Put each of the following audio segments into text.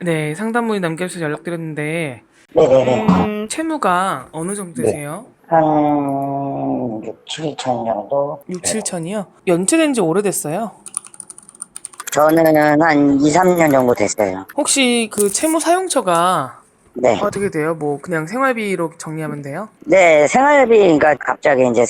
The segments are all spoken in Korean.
네, 상담문의 남겨주셔서 연락드렸는데, 네네네. 채무가 어느 정도 네. 되세요? 한 6, 7천 정도 6, 돼요. 7천이요? 연체된 지 오래됐어요? 저는 한 2, 3년 정도 됐어요. 혹시 그 채무 사용처가 네. 어떻게 돼요? 뭐, 그냥 생활비로 정리하면 돼요? 네, 생활비, 그러니까 갑자기 이제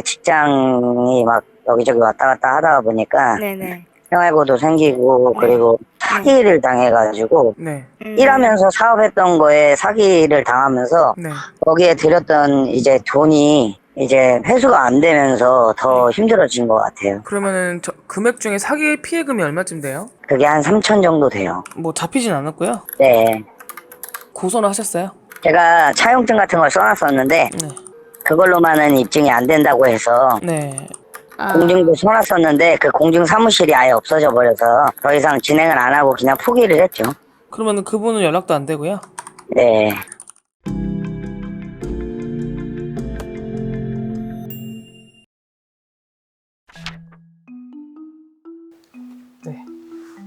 직장이 막 여기저기 왔다 갔다 하다 보니까 네네. 생활고도 생기고, 네. 그리고 네. 사기를 당해가지고, 네, 일하면서 사업했던 거에 사기를 당하면서, 네, 거기에 들였던 이제 돈이 이제 회수가 안 되면서 더 네. 힘들어진 것 같아요. 그러면은 금액 중에 사기 피해금이 얼마쯤 돼요? 그게 한 3천 정도 돼요. 뭐, 잡히진 않았고요. 네. 고소는 하셨어요? 제가 차용증 같은 걸 써놨었는데, 네, 그걸로만은 입증이 안 된다고 해서, 네. 공증도 써놨었는데, 그 공증 사무실이 아예 없어져 버려서, 더 이상 진행을 안 하고 그냥 포기를 했죠. 그러면은 그분은 연락도 안 되고요. 네. 네.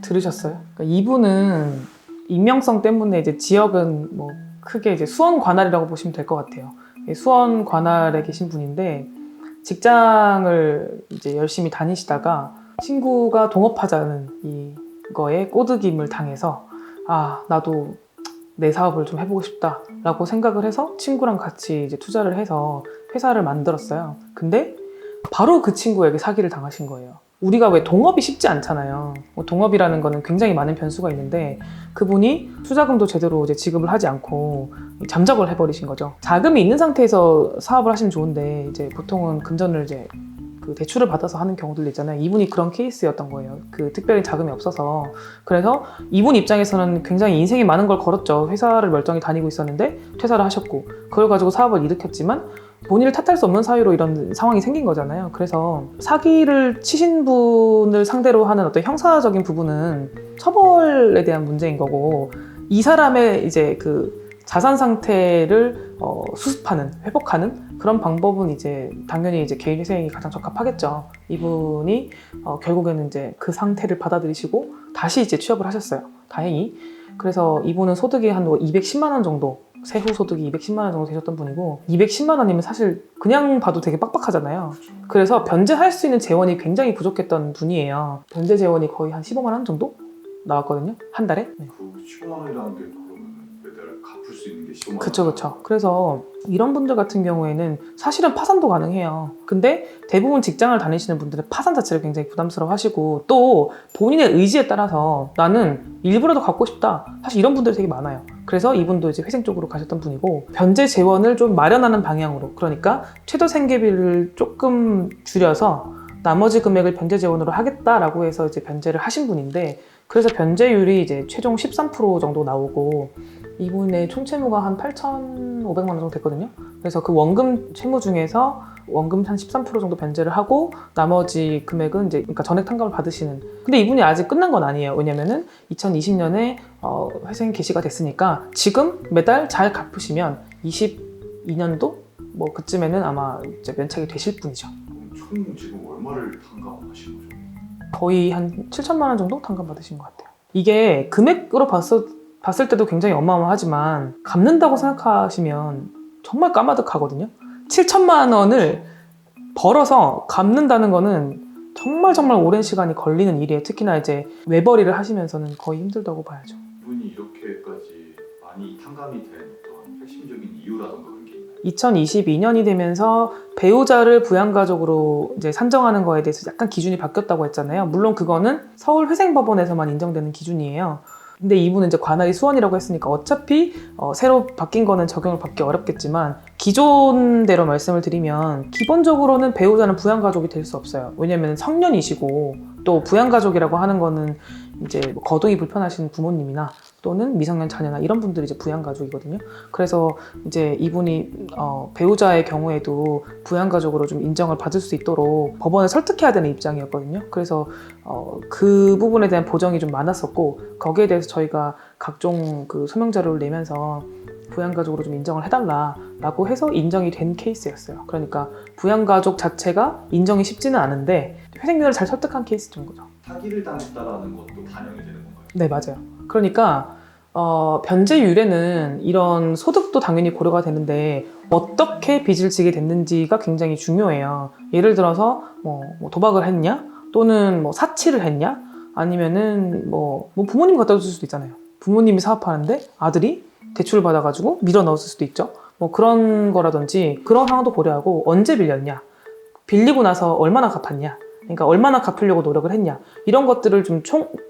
들으셨어요? 그러니까 이분은 익명성 때문에 이제 지역은 뭐 크게 이제 수원 관할이라고 보시면 될 것 같아요. 수원 관할에 계신 분인데 직장을 이제 열심히 다니시다가 친구가 동업하자는 이거에 꼬드김을 당해서 아, 나도 내 사업을 좀 해보고 싶다라고 생각을 해서 친구랑 같이 이제 투자를 해서 회사를 만들었어요. 근데 바로 그 친구에게 사기를 당하신 거예요. 우리가 왜 동업이 쉽지 않잖아요. 뭐 동업이라는 거는 굉장히 많은 변수가 있는데 그분이 투자금도 제대로 이제 지급을 하지 않고 잠적을 해버리신 거죠. 자금이 있는 상태에서 사업을 하시면 좋은데 이제 보통은 금전을 이제 그 대출을 받아서 하는 경우들 있잖아요. 이분이 그런 케이스였던 거예요. 그 특별히 자금이 없어서. 그래서 이분 입장에서는 굉장히 인생이 많은 걸 걸었죠. 회사를 멀쩡히 다니고 있었는데 퇴사를 하셨고 그걸 가지고 사업을 일으켰지만 본인을 탓할 수 없는 사유로 이런 상황이 생긴 거잖아요. 그래서 사기를 치신 분을 상대로 하는 어떤 형사적인 부분은 처벌에 대한 문제인 거고 이 사람의 이제 그 자산 상태를 수습하는, 회복하는 그런 방법은 이제 당연히 이제 개인 회생이 가장 적합하겠죠. 이분이 결국에는 이제 그 상태를 받아들이시고 다시 이제 취업을 하셨어요. 다행히. 그래서 이분은 소득이 한 210만 원 정도, 세후 소득이 210만 원 정도 되셨던 분이고 210만 원이면 사실 그냥 봐도 되게 빡빡하잖아요. 그래서 변제할 수 있는 재원이 굉장히 부족했던 분이에요. 변제 재원이 거의 한 15만 원 정도 나왔거든요. 한 달에. 네. 그 15만 원이라는 게 그러면 매달 갚을 수 있는 게 15만 원? 그쵸. 그래서 이런 분들 같은 경우에는 사실은 파산도 가능해요. 근데 대부분 직장을 다니시는 분들은 파산 자체를 굉장히 부담스러워 하시고 또 본인의 의지에 따라서 나는 일부라도 갖고 싶다. 사실 이런 분들이 되게 많아요. 그래서 이분도 이제 회생 쪽으로 가셨던 분이고 변제 재원을 좀 마련하는 방향으로 그러니까 최저 생계비를 조금 줄여서 나머지 금액을 변제 재원으로 하겠다라고 해서 이제 변제를 하신 분인데 그래서 변제율이 이제 최종 13% 정도 나오고 이분의 총 채무가 한 8,500만 원 정도 됐거든요. 그래서 그 원금 채무 중에서 원금 한 13% 정도 변제를 하고 나머지 금액은 이제 그러니까 전액 탕감을 받으시는. 근데 이분이 아직 끝난 건 아니에요. 왜냐면은 2020년에 회생 개시가 됐으니까 지금 매달 잘 갚으시면 22년도 뭐 그쯤에는 아마 이제 면책이 되실 분이죠. 그럼 총 지금 얼마를 탕감하신 거죠? 거의 한 7천만 원 정도 탕감 받으신 것 같아요. 이게 금액으로 봤을 때도 굉장히 어마어마하지만 갚는다고 생각하시면 정말 까마득하거든요. 7천만 원을 벌어서 갚는다는 거는 정말 오랜 시간이 걸리는 일이에요. 특히나 이제 외벌이를 하시면서는 거의 힘들다고 봐야죠. 이분이 이렇게까지 많이 탕감이 된 어떤 핵심적인 이유라던가 그런 게 있나요? 2022년이 되면서 배우자를 부양가족으로 이제 산정하는 거에 대해서 약간 기준이 바뀌었다고 했잖아요. 물론 그거는 서울회생법원에서만 인정되는 기준이에요. 근데 이분은 이제 관할이 수원이라고 했으니까 어차피 새로 바뀐 거는 적용을 받기 어렵겠지만 기존대로 말씀을 드리면 기본적으로는 배우자는 부양가족이 될 수 없어요. 왜냐면 성년이시고 또 부양가족이라고 하는 거는 이제 뭐 거동이 불편하신 부모님이나 또는 미성년 자녀나 이런 분들이 이제 부양가족이거든요. 그래서 이제 이분이 배우자의 경우에도 부양가족으로 좀 인정을 받을 수 있도록 법원을 설득해야 되는 입장이었거든요. 그래서 그 부분에 대한 보정이 좀 많았었고 거기에 대해서 저희가 각종 그 소명 자료를 내면서 부양가족으로 좀 인정을 해달라라고 해서 인정이 된 케이스였어요. 그러니까 부양가족 자체가 인정이 쉽지는 않은데 회생률을 잘 설득한 케이스인 거죠. 사기를 당했다라는 것도 반영이 되는 건가요? 네, 맞아요. 그러니까 변제 유예는 이런 소득도 당연히 고려가 되는데 어떻게 빚을 지게 됐는지가 굉장히 중요해요. 예를 들어서 뭐 도박을 했냐, 또는 뭐 사치를 했냐, 아니면은 뭐 부모님 갖다 줄 수도 있잖아요. 부모님이 사업하는데 아들이 대출을 받아가지고 밀어 넣었을 수도 있죠. 뭐 그런 거라든지 그런 상황도 고려하고 언제 빌렸냐, 빌리고 나서 얼마나 갚았냐, 그러니까 얼마나 갚으려고 노력을 했냐, 이런 것들을 좀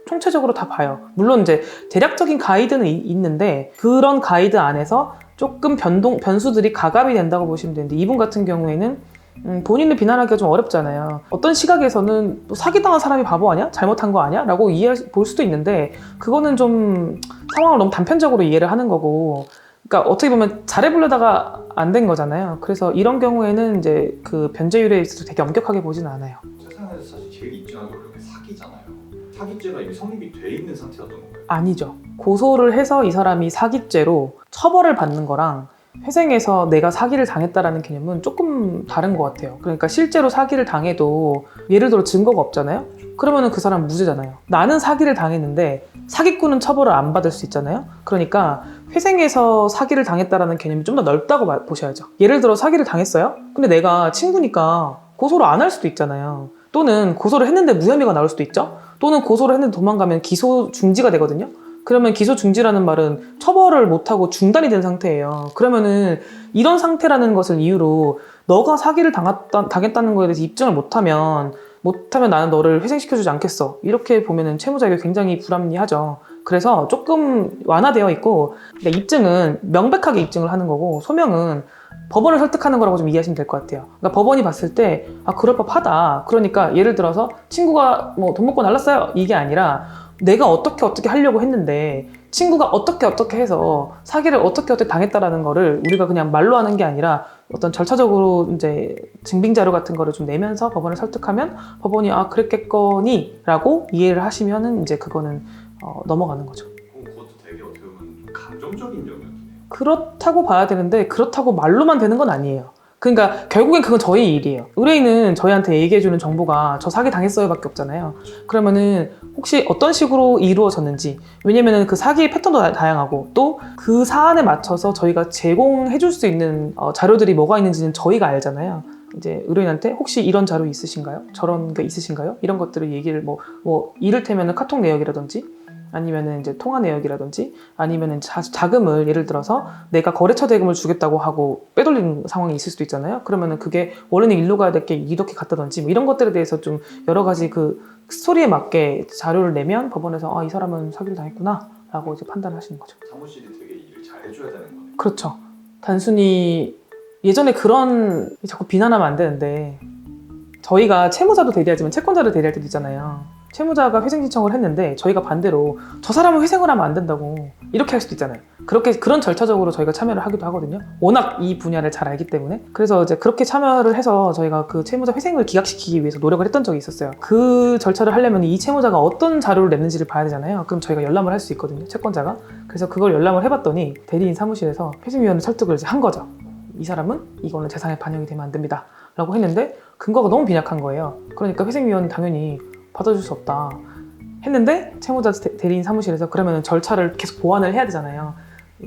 총체적으로 다 봐요. 물론 이제 대략적인 가이드는 있는데 그런 가이드 안에서 조금 변수들이 가감이 된다고 보시면 되는데, 이분 같은 경우에는 본인을 비난하기가 좀 어렵잖아요. 어떤 시각에서는 또 사기당한 사람이 바보 아니야? 잘못한 거 아니야? 라고 볼 수도 있는데, 그거는 좀 상황을 너무 단편적으로 이해를 하는 거고, 그러니까 어떻게 보면 잘해보려다가 안 된 거잖아요. 그래서 이런 경우에는 이제 그 변제율에 있어서 되게 엄격하게 보지는 않아요. 세상에서 사실 제일 입증하기 어려운 게 사기잖아요. 사기죄가 이미 성립이 돼 있는 상태였던 건가요? 아니죠. 고소를 해서 이 사람이 사기죄로 처벌을 받는 거랑 회생해서 내가 사기를 당했다라는 개념은 조금 다른 것 같아요. 그러니까 실제로 사기를 당해도 예를 들어 증거가 없잖아요. 그러면은 그 사람 무죄잖아요. 나는 사기를 당했는데 사기꾼은 처벌을 안 받을 수 있잖아요. 그러니까 회생해서 사기를 당했다라는 개념이 좀 더 넓다고 보셔야죠. 예를 들어 사기를 당했어요. 근데 내가 친구니까 고소를 안 할 수도 있잖아요. 또는 고소를 했는데 무혐의가 나올 수도 있죠. 또는 고소를 했는데 도망가면 기소 중지가 되거든요. 그러면 기소 중지라는 말은 처벌을 못하고 중단이 된 상태예요. 그러면은 이런 상태라는 것을 이유로 너가 사기를 당했다는 거에 대해서 입증을 못하면 나는 너를 회생시켜주지 않겠어. 이렇게 보면은 채무자에게 굉장히 불합리하죠. 그래서 조금 완화되어 있고, 그러니까 입증은 명백하게 입증을 하는 거고, 소명은 법원을 설득하는 거라고 좀 이해하시면 될 것 같아요. 그러니까 법원이 봤을 때 그럴 법하다. 그러니까 예를 들어서 친구가 뭐 돈 먹고 날랐어요. 이게 아니라 내가 어떻게 하려고 했는데 친구가 어떻게 해서 사기를 어떻게 당했다라는 거를 우리가 그냥 말로 하는 게 아니라 어떤 절차적으로 이제 증빙 자료 같은 거를 좀 내면서 법원을 설득하면 법원이 그랬겠거니 라고 이해를 하시면은 이제 그거는 넘어가는 거죠. 그것도 되게 어떻게 보면 감정적인 영역이네요. 그렇다고 봐야 되는데 그렇다고 말로만 되는 건 아니에요. 그러니까 결국엔 그건 저희 일이에요. 의뢰인은 저희한테 얘기해주는 정보가 저 사기 당했어요 밖에 없잖아요. 그러면은 혹시 어떤 식으로 이루어졌는지, 왜냐면은 그 사기의 패턴도 다양하고 또 그 사안에 맞춰서 저희가 제공해줄 수 있는 자료들이 뭐가 있는지는 저희가 알잖아요. 이제 의뢰인한테 혹시 이런 자료 있으신가요? 저런 게 있으신가요? 이런 것들을 얘기를 이를테면은 카톡 내역이라든지 아니면은 이제 통화 내역이라든지 아니면은 자금을 예를 들어서 내가 거래처 대금을 주겠다고 하고 빼돌린 상황이 있을 수도 있잖아요. 그러면은 그게 원래는 일로 가야 될 게 이렇게 갔다든지 뭐 이런 것들에 대해서 좀 여러 가지 그 스토리에 맞게 자료를 내면 법원에서 이 사람은 사기를 당했구나 라고 이제 판단을 하시는 거죠. 사무실이 되게 일을 잘 해줘야 되는 거네요. 그렇죠. 단순히 예전에 그런 자꾸 비난하면 안 되는데, 저희가 채무자도 대리하지만 채권자를 대리할 때도 있잖아요. 채무자가 회생 신청을 했는데 저희가 반대로 저 사람은 회생을 하면 안 된다고 이렇게 할 수도 있잖아요. 그런 절차적으로 저희가 참여를 하기도 하거든요. 워낙 이 분야를 잘 알기 때문에. 그래서 이제 그렇게 참여를 해서 저희가 그 채무자 회생을 기각시키기 위해서 노력을 했던 적이 있었어요. 그 절차를 하려면 이 채무자가 어떤 자료를 냈는지를 봐야 되잖아요. 그럼 저희가 열람을 할 수 있거든요, 채권자가. 그래서 그걸 열람을 해봤더니 대리인 사무실에서 회생위원회 설득을 이제 한 거죠. 이 사람은 이거는 재산에 반영이 되면 안 됩니다 라고 했는데 근거가 너무 빈약한 거예요. 그러니까 회생위원은 당연히 받아줄 수 없다 했는데, 채무자 대리인 사무실에서 그러면 절차를 계속 보완을 해야 되잖아요.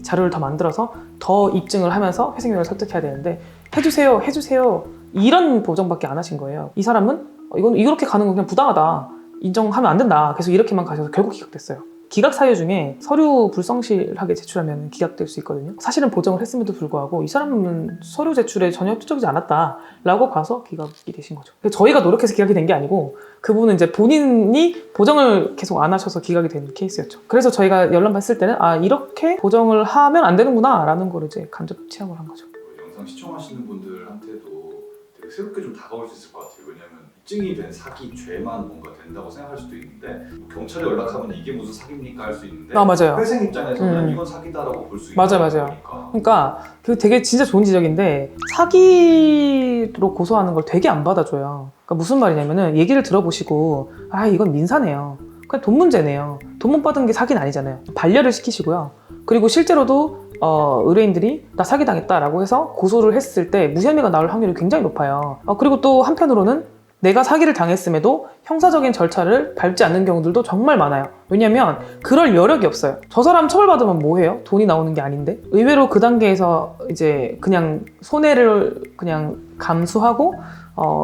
자료를 더 만들어서 더 입증을 하면서 회생위원을 설득해야 되는데 해주세요 이런 보정밖에 안 하신 거예요. 이 사람은 이건 이렇게 가는 건 그냥 부당하다, 인정하면 안 된다, 계속 이렇게만 가셔서 결국 기각됐어요. 기각 사유 중에 서류 불성실하게 제출하면 기각될 수 있거든요. 사실은 보정을 했음에도 불구하고 이 사람은 서류 제출에 전혀 협조적이지 않았다라고 봐서 기각이 되신 거죠. 저희가 노력해서 기각이 된 게 아니고 그분은 이제 본인이 보정을 계속 안 하셔서 기각이 된 케이스였죠. 그래서 저희가 열람 봤을 때는 이렇게 보정을 하면 안 되는구나 라는 걸 이제 간접 체험을 한 거죠. 영상 시청하시는 분들한테도 되게 새롭게 좀 다가올 수 있을 것 같아요. 왜냐하면 입증이 된 사기 죄만 뭔가 된다고 생각할 수도 있는데 경찰에 연락하면 이게 무슨 사기입니까 할 수 있는데 맞아요. 회생 입장에서는 이건 사기다라고 볼 수 있는 맞아요. 거니까. 그러니까 그 되게 진짜 좋은 지적인데, 사기로 고소하는 걸 되게 안 받아줘요. 그러니까 무슨 말이냐면은 얘기를 들어보시고 이건 민사네요, 그냥 돈 문제네요, 돈 못 받은 게 사기는 아니잖아요. 반려를 시키시고요. 그리고 실제로도 의뢰인들이 나 사기당했다라고 해서 고소를 했을 때 무혐의가 나올 확률이 굉장히 높아요. 그리고 또 한편으로는 내가 사기를 당했음에도 형사적인 절차를 밟지 않는 경우들도 정말 많아요. 왜냐면 그럴 여력이 없어요. 저 사람 처벌받으면 뭐해요? 돈이 나오는 게 아닌데. 의외로 그 단계에서 이제 그냥 손해를 그냥 감수하고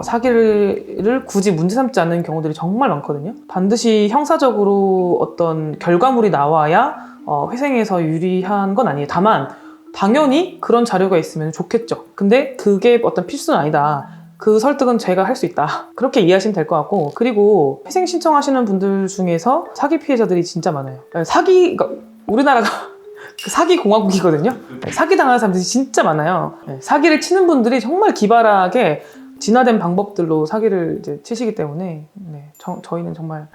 사기를 굳이 문제 삼지 않는 경우들이 정말 많거든요. 반드시 형사적으로 어떤 결과물이 나와야 회생에서 유리한 건 아니에요. 다만 당연히 그런 자료가 있으면 좋겠죠. 근데 그게 어떤 필수는 아니다. 그 설득은 제가 할 수 있다. 그렇게 이해하시면 될 것 같고, 그리고 회생 신청하시는 분들 중에서 사기 피해자들이 진짜 많아요. 그러니까 우리나라가 그 사기 공화국이거든요. 사기 당하는 사람들이 진짜 많아요. 사기를 치는 분들이 정말 기발하게 진화된 방법들로 사기를 이제 치시기 때문에 저희는 정말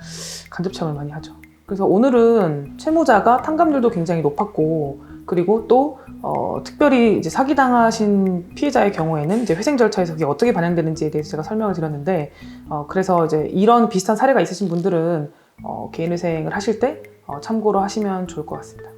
간접청을 많이 하죠. 그래서 오늘은 채무자가 탕감률도 굉장히 높았고, 그리고 또 특별히 이제 사기당하신 피해자의 경우에는 이제 회생 절차에서 그게 어떻게 반영되는지에 대해서 제가 설명을 드렸는데, 그래서 이제 이런 비슷한 사례가 있으신 분들은 개인회생을 하실 때 참고로 하시면 좋을 것 같습니다.